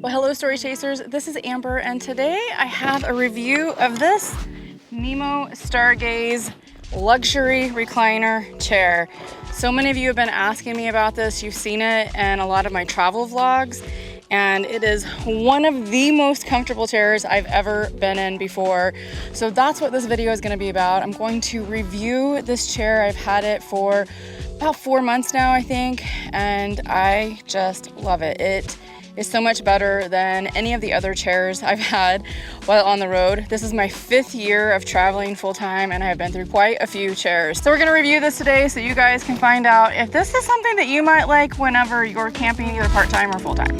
Well, hello Story Chasers, this is Amber and today I have a review of this Nemo Stargaze luxury recliner chair. So many of you have been asking me about this. You've seen it in a lot of my travel vlogs, and it is one of the most comfortable chairs I've ever been in before. So that's what this video is going to be about. I'm going to review this chair. I've had it for about 4 months now, I think, and I just love it. It is so much better than any of the other chairs I've had while on the road. This is my 5th year of traveling full-time, and I have been through quite a few chairs. So we're gonna review this today so you guys can find out if this is something that you might like whenever you're camping, either part-time or full-time.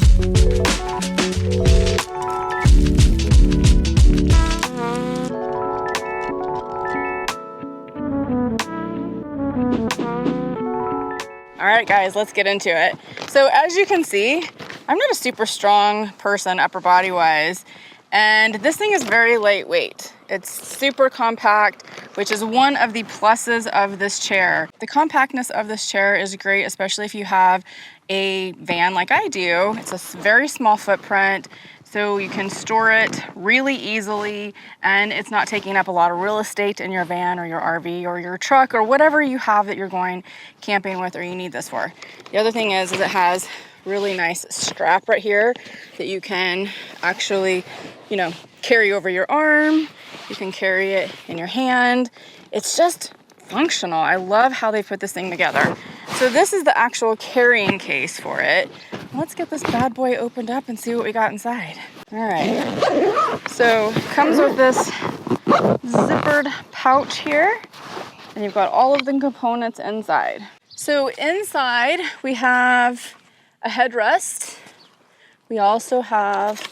All right, guys, let's get into it. So as you can see, I'm not a super strong person upper body wise, and this thing is very lightweight. It's super compact, which is one of the pluses of this chair. The compactness of this chair is great, especially if you have a van like I do. It's a very small footprint, so you can store it really easily, and it's not taking up a lot of real estate in your van or your RV or your truck or whatever you have that you're going camping with or you need this for. The other thing is it has really nice strap right here that you can actually, carry over your arm. You can carry it in your hand. It's just functional. I love how they put this thing together. So this is the actual carrying case for it. Let's get this bad boy opened up and see what we got inside. All right. So it comes with this zippered pouch here, and you've got all of the components inside. So inside we have a headrest. We also have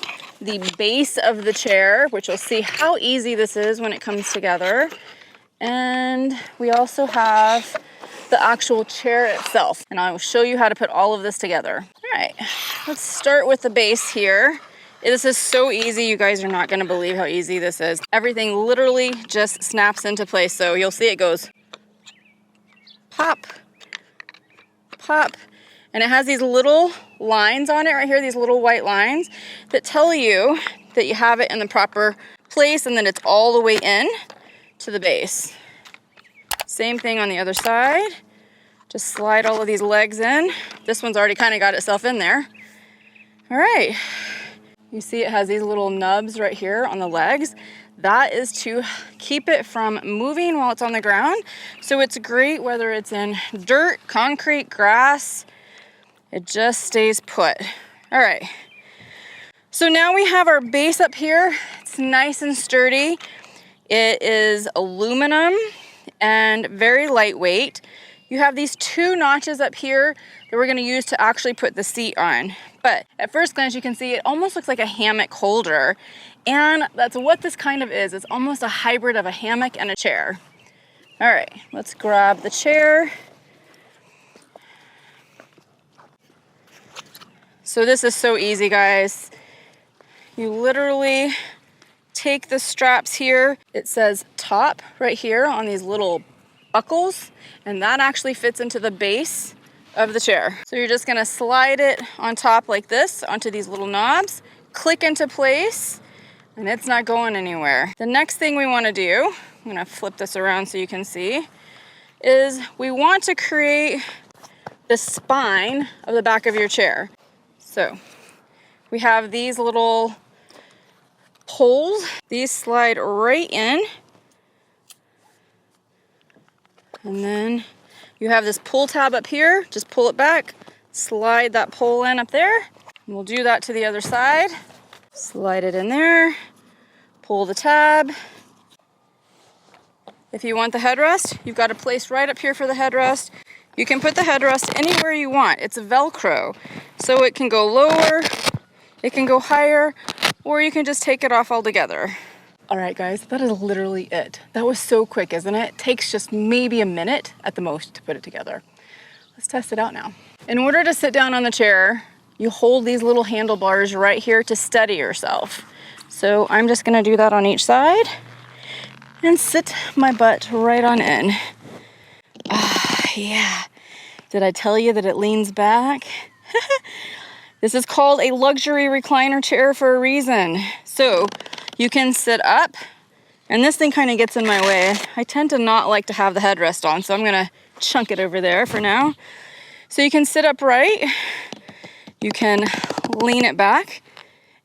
the base of the chair, which you'll see how easy this is when it comes together. And we also have the actual chair itself. And I will show you how to put all of this together. All right, let's start with the base here. This is so easy. You guys are not gonna believe how easy this is. Everything literally just snaps into place. So you'll see it goes pop, pop. And it has these little lines on it right here, these little white lines that tell you that you have it in the proper place and that it's all the way in to the base. Same thing on the other side. Just slide all of these legs in. This one's already kind of got itself in there. All right. You see it has these little nubs right here on the legs. That is to keep it from moving while it's on the ground. So it's great whether it's in dirt, concrete, grass. It just stays put. All right. So now we have our base up here. It's nice and sturdy. It is aluminum and very lightweight. You have these 2 notches up here that we're gonna use to actually put the seat on. But at first glance, you can see it almost looks like a hammock holder. And that's what this kind of is. It's almost a hybrid of a hammock and a chair. All right, let's grab the chair. So this is so easy, guys. You literally take the straps here. It says top right here on these little buckles, and that actually fits into the base of the chair. So you're just gonna slide it on top like this onto these little knobs, click into place, and it's not going anywhere. The next thing we wanna do, I'm gonna flip this around so you can see, is we want to create the spine of the back of your chair. So we have these little poles. These slide right in. And then you have this pull tab up here. Just pull it back, slide that pole in up there. And we'll do that to the other side. Slide it in there, pull the tab. If you want the headrest, you've got a place right up here for the headrest. You can put the headrest anywhere you want. It's a Velcro, so it can go lower, it can go higher, or you can just take it off altogether. All right, guys, that is literally it. That was so quick, isn't it? It takes just maybe a minute at the most to put it together. Let's test it out now. In order to sit down on the chair, you hold these little handlebars right here to steady yourself. So I'm just gonna do that on each side and sit my butt right on in. Yeah. Did I tell you that it leans back? This is called a luxury recliner chair for a reason. So you can sit up, and this thing kind of gets in my way. I tend to not like to have the headrest on, so I'm gonna chunk it over there for now. So you can sit upright, you can lean it back,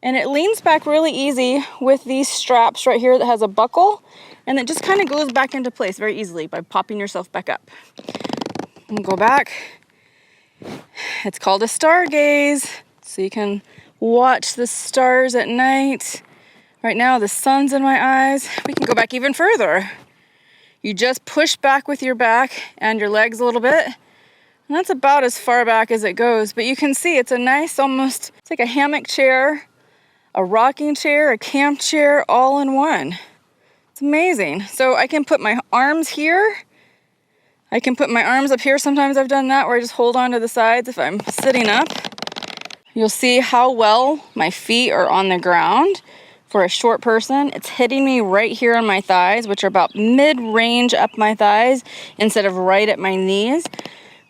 and it leans back really easy with these straps right here that has a buckle, and it just kind of goes back into place very easily by popping yourself back up. And go back. It's called a stargaze, so you can watch the stars at night. Right now the sun's in my eyes. We can go back even further. You just push back with your back and your legs a little bit, and that's about as far back as it goes. But you can see it's a nice, almost, it's like a hammock chair, a rocking chair, a camp chair, all in one. It's amazing. So I can put my arms here. I can put my arms up here. Sometimes I've done that where I just hold on to the sides if I'm sitting up. You'll see how well my feet are on the ground. For a short person, it's hitting me right here on my thighs, which are about mid-range up my thighs instead of right at my knees,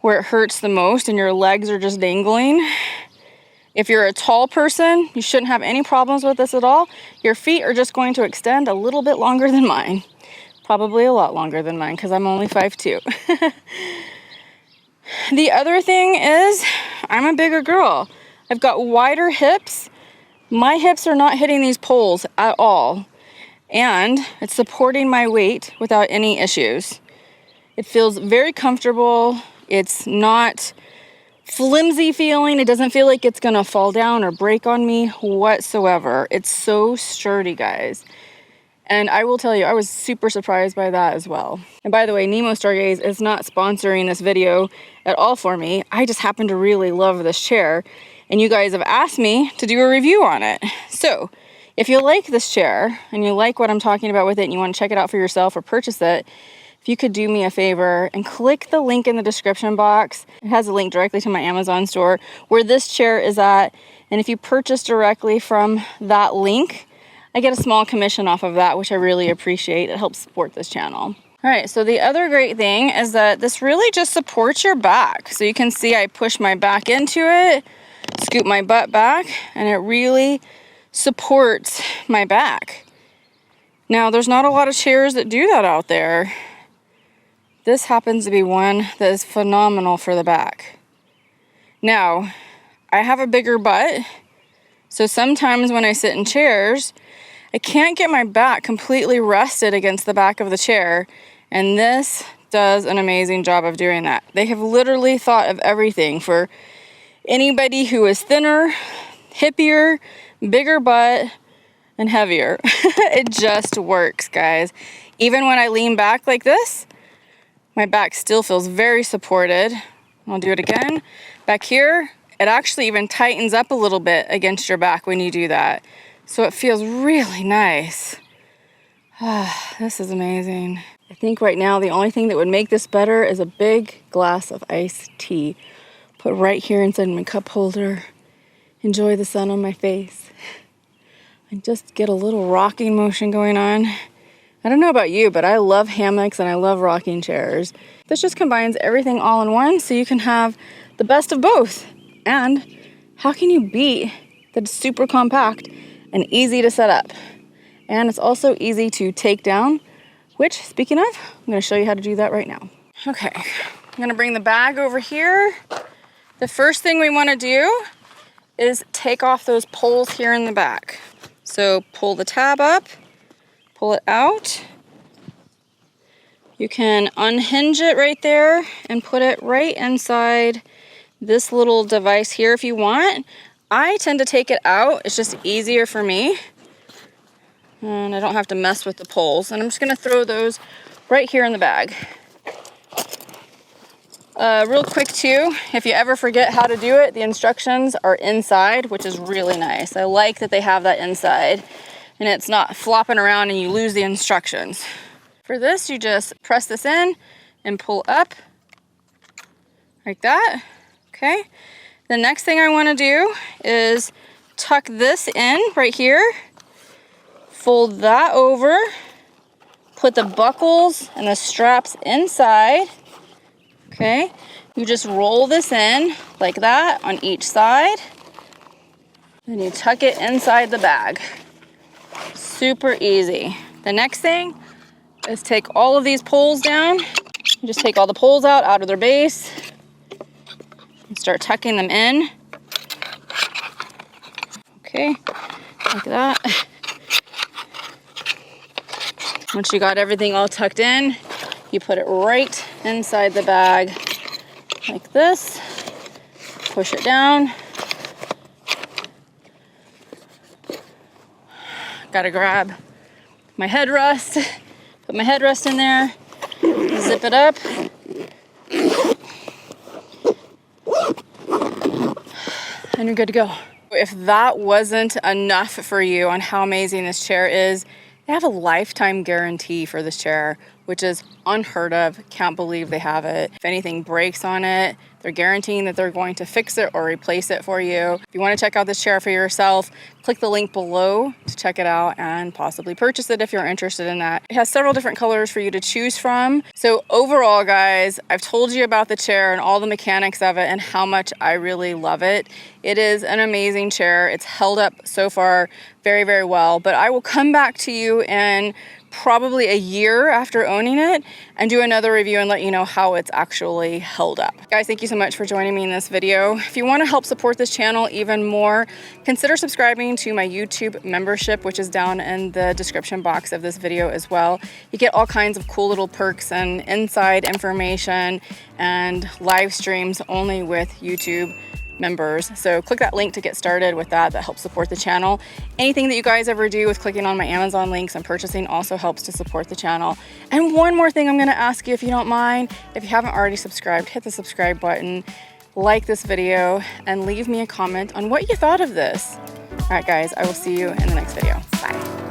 where it hurts the most and your legs are just dangling. If you're a tall person, you shouldn't have any problems with this at all. Your feet are just going to extend a little bit longer than mine. Probably a lot longer than mine because I'm only 5'2". The other thing is I'm a bigger girl. I've got wider hips. My hips are not hitting these poles at all, and it's supporting my weight without any issues. It feels very comfortable. It's not flimsy feeling. It doesn't feel like it's gonna fall down or break on me whatsoever. It's so sturdy, guys. And I will tell you, I was super surprised by that as well. And by the way, Nemo Stargaze is not sponsoring this video at all for me. I just happen to really love this chair, and you guys have asked me to do a review on it. So if you like this chair and you like what I'm talking about with it and you want to check it out for yourself or purchase it, if you could do me a favor and click the link in the description box. It has a link directly to my Amazon store where this chair is at. And if you purchase directly from that link, I get a small commission off of that, which I really appreciate. It helps support this channel. All right, so the other great thing is that this really just supports your back. So you can see I push my back into it, scoop my butt back, and it really supports my back. Now, there's not a lot of chairs that do that out there. This happens to be one that is phenomenal for the back. Now, I have a bigger butt, so sometimes when I sit in chairs, I can't get my back completely rested against the back of the chair, and this does an amazing job of doing that. They have literally thought of everything for anybody who is thinner, hippier, bigger butt, and heavier. It just works, guys. Even when I lean back like this, my back still feels very supported. I'll do it again. Back here, it actually even tightens up a little bit against your back when you do that. So it feels really nice. This is amazing. I think right now the only thing that would make this better is a big glass of iced tea. Put right here inside my cup holder. Enjoy the sun on my face. And just get a little rocking motion going on. I don't know about you, but I love hammocks and I love rocking chairs. This just combines everything all in one so you can have the best of both. And how can you beat that it's super compact and easy to set up? And it's also easy to take down, which, speaking of, I'm gonna show you how to do that right now. Okay, I'm gonna bring the bag over here. The first thing we wanna do is take off those poles here in the back. So pull the tab up, pull it out. You can unhinge it right there and put it right inside this little device here if you want. I tend to take it out. It's just easier for me. And I don't have to mess with the poles. And I'm just gonna throw those right here in the bag. Real quick too, if you ever forget how to do it, the instructions are inside, which is really nice. I like that they have that inside and it's not flopping around and you lose the instructions. For this, you just press this in and pull up like that, okay? The next thing I wanna do is tuck this in right here, fold that over, put the buckles and the straps inside. Okay, you just roll this in like that on each side. Then you tuck it inside the bag. Super easy. The next thing is take all of these poles down. You just take all the poles out of their base and start tucking them in. Okay, like that. Once you got everything all tucked in, you put it right inside the bag like this. Push it down. Gotta grab my headrest, put my headrest in there, zip it up. And you're good to go. If that wasn't enough for you on how amazing this chair is, they have a lifetime guarantee for this chair, which is unheard of. Can't believe they have it. If anything breaks on it, they're guaranteeing that they're going to fix it or replace it for you. If you want to check out this chair for yourself, click the link below to check it out and possibly purchase it if you're interested in that. It has several different colors for you to choose from. So overall, guys, I've told you about the chair and all the mechanics of it and how much I really love it. It is an amazing chair. It's held up so far very, very well, but I will come back to you in probably a year after owning it and do another review and let you know how it's actually held up. Guys, thank you so much for joining me in this video. If you want to help support this channel even more, consider subscribing to my YouTube membership, which is down in the description box of this video as well. You get all kinds of cool little perks and inside information and live streams only with YouTube members. So click that link to get started with that. That helps support the channel. Anything that you guys ever do with clicking on my Amazon links and purchasing also helps to support the channel. And one more thing I'm going to ask you, if you don't mind, if you haven't already subscribed, hit the subscribe button, like this video, and leave me a comment on what you thought of this. All right, guys, I will see you in the next video. Bye.